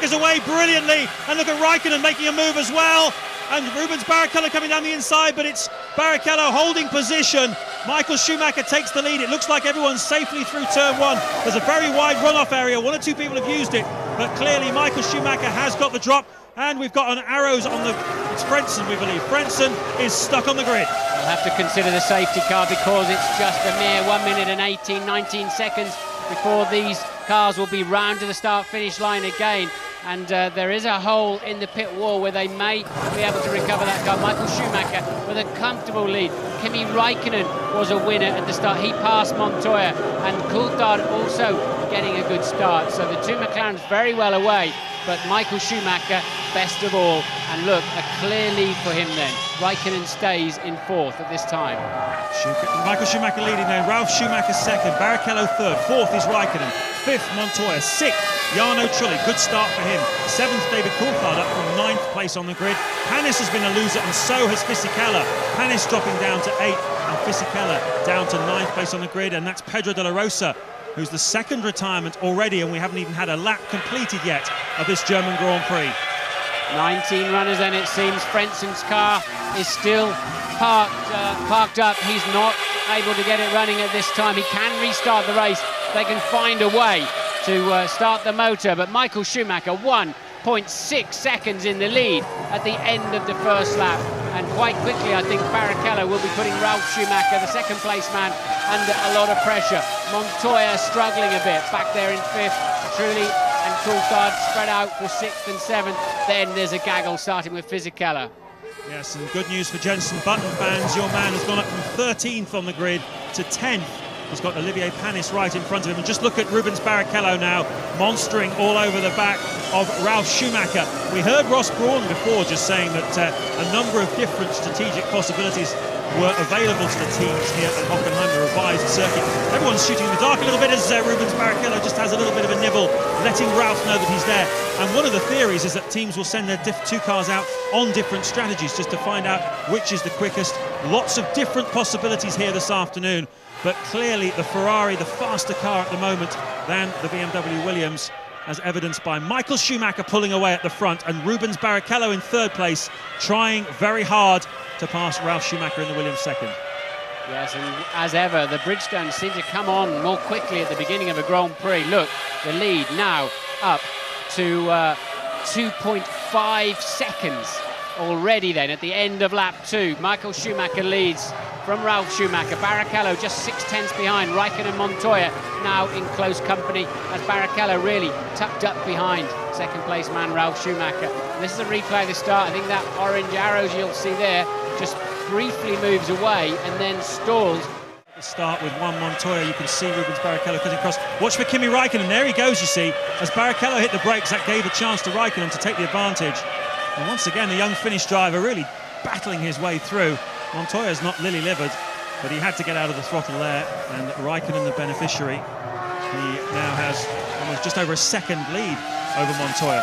Schumacher's away brilliantly, and look at Räikkönen making a move as well. And Rubens Barrichello coming down the inside, but it's Barrichello holding position. Michael Schumacher takes the lead. It looks like everyone's safely through turn one. There's a very wide runoff area. One or two people have used it, but clearly Michael Schumacher has got the drop. And we've got an arrows on the, it's Frentzen, we believe. Frentzen is stuck on the grid. We'll have to consider the safety car because it's just a mere 1 minute and 18, 19 seconds before these cars will be round to the start-finish line again. And there is a hole in the pit wall where they may be able to recover that car. Michael Schumacher with a comfortable lead. Kimi Räikkönen was a winner at the start. He passed Montoya, and Coulthard also getting a good start. So the two McLarens very well away, but Michael Schumacher best of all. And look, a clear lead for him then. Räikkönen stays in fourth at this time. Michael Schumacher leading then, Ralf Schumacher second, Barrichello third, fourth is Räikkönen, fifth Montoya, sixth Jarno Trulli, good start for him, seventh David Coulthard up from ninth place on the grid. Panis has been a loser and so has Fisichella. Panis dropping down to eighth and Fisichella down to ninth place on the grid, and that's Pedro de la Rosa, who's the second retirement already, and we haven't even had a lap completed yet of this German Grand Prix. 19 runners then it seems. Frentzen's car is still parked up. He's not able to get it running at this time. He can restart the race. They can find a way to start the motor, but Michael Schumacher 1.6 seconds in the lead at the end of the first lap. And quite quickly, I think Barrichello will be putting Ralf Schumacher, the second place man, under a lot of pressure. Montoya struggling a bit back there in fifth. Trulli and Coulthard spread out for sixth and seventh. Then there's a gaggle starting with Fisichella. Yes, and good news for Jenson Button fans. Your man has gone up from 13th on the grid to 10th. He's got Olivier Panis right in front of him. And just look at Rubens Barrichello now, monstering all over the back of Ralf Schumacher. We heard Ross Brawn before just saying that a number of different strategic possibilities were available to the teams here at Hockenheim, the revised circuit. Everyone's shooting in the dark a little bit as Rubens Barrichello just has a little bit of a nibble, letting Ralf know that he's there. And one of the theories is that teams will send their two cars out on different strategies just to find out which is the quickest. Lots of different possibilities here this afternoon, but clearly the Ferrari, the faster car at the moment than the BMW Williams, as evidenced by Michael Schumacher pulling away at the front and Rubens Barrichello in third place, trying very hard to pass Ralf Schumacher in the Williams second. Yes, and as ever, the Bridgestone seem to come on more quickly at the beginning of a Grand Prix. Look, the lead now up to 2.5 seconds already then at the end of lap 2. Michael Schumacher leads from Ralf Schumacher. Barrichello just 6/10 behind. Räikkönen and Montoya now in close company as Barrichello really tucked up behind second place man Ralf Schumacher. And this is a replay of the start. I think that orange arrows you'll see there just briefly moves away and then stalls. At the start with Juan Montoya, you can see Rubens Barrichello cutting across. Watch for Kimi Räikkönen, there he goes, you see. As Barrichello hit the brakes, that gave a chance to Räikkönen to take the advantage. And once again, the young Finnish driver really battling his way through. Montoya's not lily-livered, but he had to get out of the throttle there, and Räikkönen, the beneficiary, he now has almost just over a second lead over Montoya.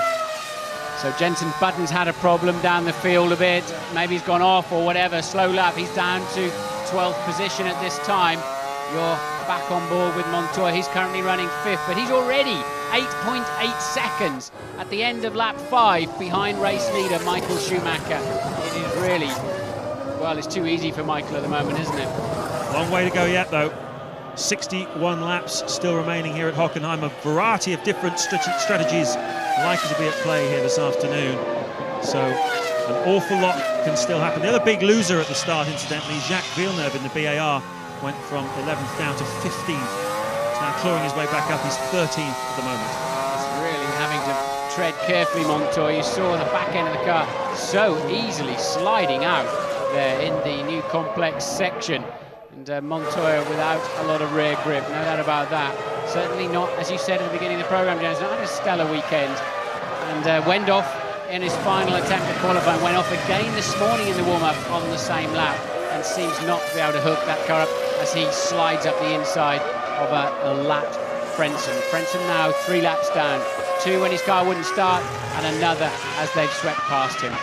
So Jenson Button's had a problem down the field a bit, maybe he's gone off or whatever, slow lap, he's down to 12th position at this time. You're back on board with Montoya, he's currently running 5th, but he's already 8.8 seconds at the end of lap 5 behind race leader Michael Schumacher. It is really, well, it's too easy for Michael at the moment, isn't it? Long way to go yet, though. 61 laps still remaining here at Hockenheim. A variety of different strategies likely to be at play here this afternoon. So an awful lot can still happen. The other big loser at the start, incidentally, Jacques Villeneuve in the BAR, went from 11th down to 15th. He's now clawing his way back up. He's 13th at the moment. It's really having to tread carefully, Montoya. You saw the back end of the car so easily sliding out there in the new complex section. And Montoya without a lot of rear grip, no doubt about that. Certainly not, as you said at the beginning of the programme, James, not had a stellar weekend. And went off in his final attempt at qualifying, went off again this morning in the warm-up on the same lap, and seems not to be able to hook that car up as he slides up the inside of a lapped Frentzen. Frentzen now 3 laps down, 2 when his car wouldn't start, and another as they've swept past him.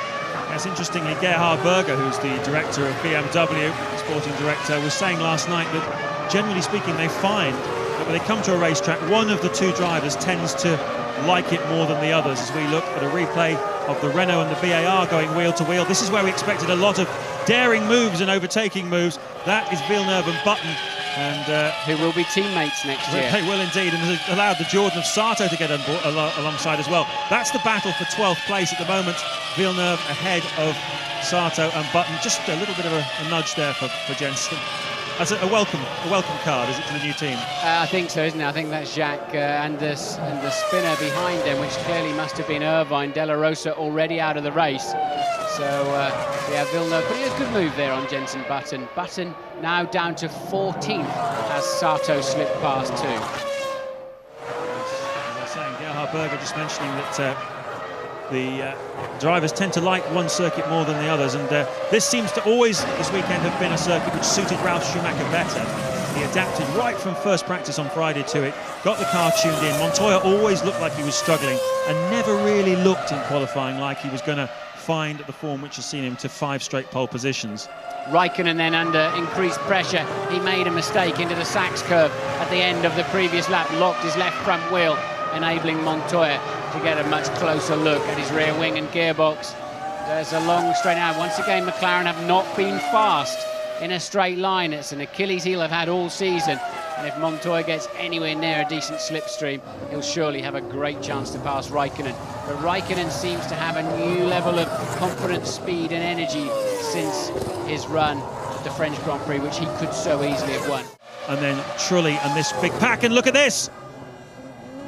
Yes, interestingly, Gerhard Berger, who's the director of BMW, sporting director, was saying last night that, generally speaking, they find that when they come to a racetrack, one of the two drivers tends to like it more than the others. As we look at a replay of the Renault and the VAR going wheel to wheel, this is where we expected a lot of daring moves and overtaking moves. That is Villeneuve and Button, and who will be teammates next year. They will indeed, and has allowed the Jordan of Sato to get alongside as well. That's the battle for 12th place at the moment. Villeneuve ahead of Sato and Button. Just a little bit of a nudge there for Jensen. That's a welcome card, is it, to the new team? I think so, isn't it? I think that's Jacques and the spinner behind him, which clearly must have been Irvine. De La Rosa already out of the race. So, yeah, Villeneuve putting a good move there on Jensen Button. Button now down to 14th as Sato slipped past too. As I was saying, Gerhard Berger just mentioning that the drivers tend to like one circuit more than the others, and this seems to always, this weekend, have been a circuit which suited Ralf Schumacher better. He adapted right from first practice on Friday to it, got the car tuned in. Montoya always looked like he was struggling and never really looked in qualifying like he was going to find the form which has seen him to 5 straight pole positions. Raikkonen then under increased pressure. He made a mistake into the Sachs curve at the end of the previous lap, locked his left front wheel, enabling Montoya to get a much closer look at his rear wing and gearbox. There's a long straight out. Once again, McLaren have not been fast in a straight line. It's an Achilles heel they've had all season, and if Montoya gets anywhere near a decent slipstream, he'll surely have a great chance to pass Raikkonen. But Raikkonen seems to have a new level of confidence, speed and energy since his run at the French Grand Prix, which he could so easily have won. And then Trulli and this big pack, and look at this!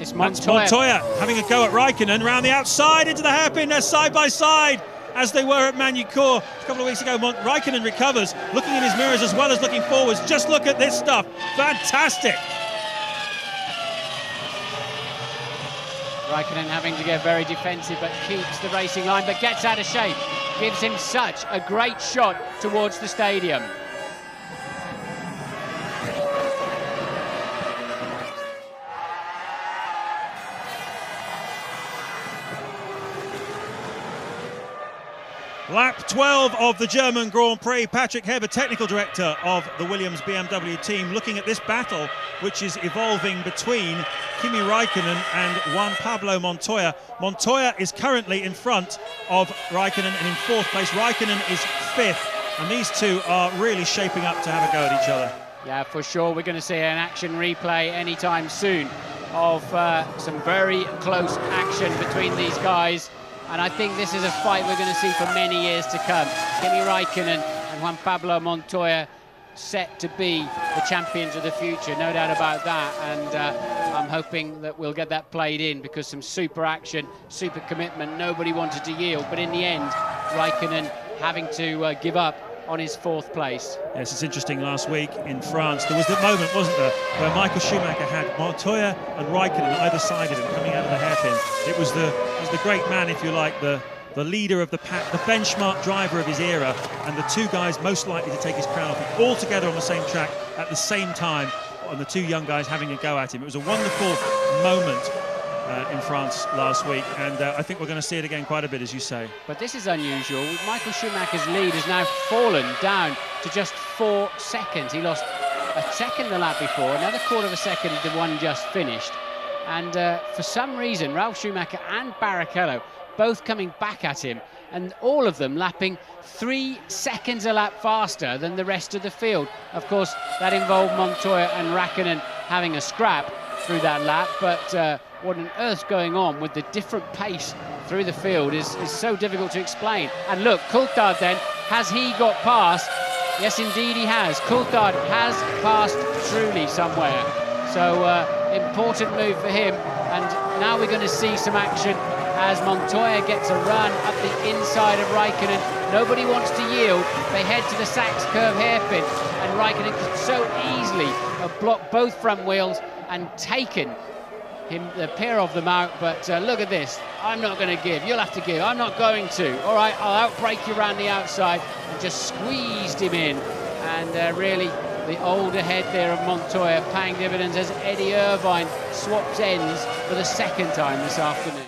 It's Montoya. That's Montoya having a go at Raikkonen round the outside into the hairpin. They're side by side as they were at Magny-Cours a couple of weeks ago. Raikkonen recovers, looking in his mirrors as well as looking forwards. Just look at this stuff. Fantastic. Raikkonen having to get very defensive, but keeps the racing line, but gets out of shape. Gives him such a great shot towards the stadium. Lap 12 of the German Grand Prix. Patrick Heber, technical director of the Williams BMW team, looking at this battle which is evolving between Kimi Räikkönen and Juan Pablo Montoya. Montoya is currently in front of Räikkönen and in 4th place. Räikkönen is 5th, and these two are really shaping up to have a go at each other. Yeah, for sure. We're going to see an action replay anytime soon of some very close action between these guys. And I think this is a fight we're going to see for many years to come. Kimi Räikkönen and Juan Pablo Montoya set to be the champions of the future, no doubt about that. And I'm hoping that we'll get that played in, because some super action, super commitment, nobody wanted to yield. But in the end, Räikkönen having to give up on his 4th place. Yes, it's interesting. Last week in France, there was the moment, wasn't there, where Michael Schumacher had Montoya and Räikkönen either side of him coming out of the hairpin. It was the great man, if you like, the leader of the pack, the benchmark driver of his era, and the two guys most likely to take his crown off him, all together on the same track at the same time, and the two young guys having a go at him. It was a wonderful moment in France last week, and I think we're going to see it again quite a bit, as you say. But this is unusual. Michael Schumacher's lead has now fallen down to just 4 seconds. He lost a second the lap before, another 1/4 second the one just finished. And for some reason, Ralf Schumacher and Barrichello both coming back at him, and all of them lapping 3 seconds a lap faster than the rest of the field. Of course, that involved Montoya and Räikkönen having a scrap through that lap, but what on earth's going on with the different pace through the field is so difficult to explain. And look, Coulthard then, has he got past? Yes, indeed he has. Coulthard has passed Trulli somewhere. So important move for him. And now we're going to see some action as Montoya gets a run up the inside of Räikkönen. Nobody wants to yield. They head to the Sachs curve hairpin, and Räikkönen could so easily have blocked both front wheels and taken the pair of them out. But look at this. I'm not going to give. You'll have to give. I'm not going to. All right, I'll outbrake you around the outside, and just squeezed him in. And really, the older head there of Montoya paying dividends as Eddie Irvine swaps ends for the 2nd time this afternoon.